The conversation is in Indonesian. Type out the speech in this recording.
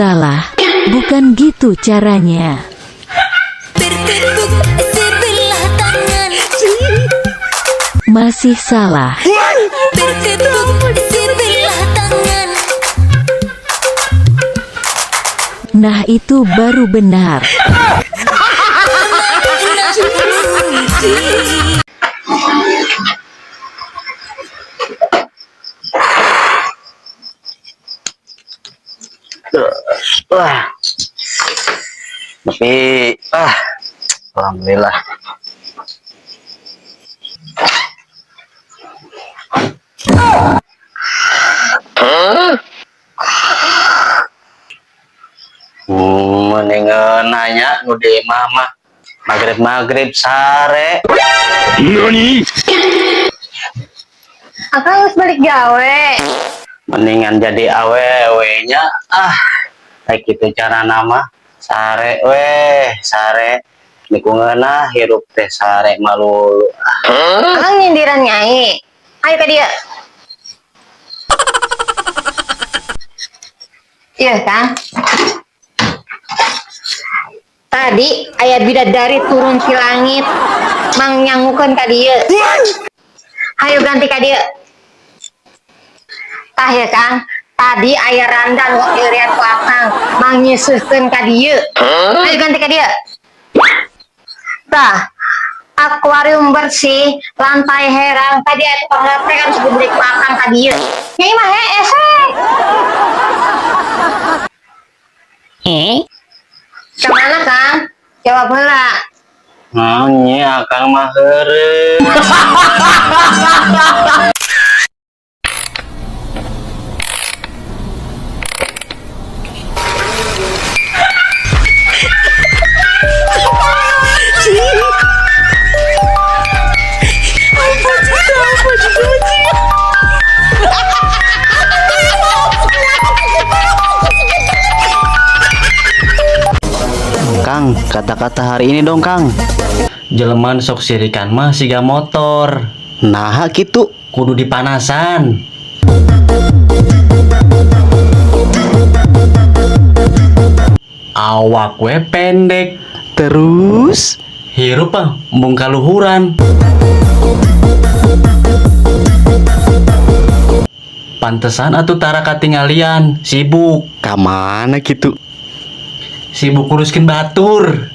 salah. Bukan gitu caranya. Bertepuk sebelah tangan. Masih salah. Bertepuk sebelah tangan. Nah, itu baru benar. Wah, tapi alhamdulillah. Mendingan nanya nu di mama maghrib sare. Nani? Akang harus balik gawe. Mendingan jadi awewe-nya kayak gitu cara nama sare sare nikungeuna hirup teh sare malulu. Akang nyindiran nyai. Ayo ke dia. Iya kan? Tadi ayah bidadari turun ke langit mang nyangukeun ka dieu. Hayu ganti ka dieu. Tah ya Kang, tadi ayah randan kok irian ku akang mang nyiseuhkeun ka dieu. Hayu ganti ka dieu. Tah, akuarium bersih, lantai herang, tadi aya tukang lepre kan sudah beli ku akang ka dieu. Nyai mah esek. Kemana Kang? Jawab heula. Nya akang mah heureuh. Kang, kata-kata hari ini dong Kang. Jeleman sok sirikan mah siga motor. Nah gitu, kudu dipanasan. Awak we pendek. Terus hirup embung kaluhuran. Pantesan atuh tara katinggalian, sibuk. Kamana gitu? Sibuk nguruskin batur.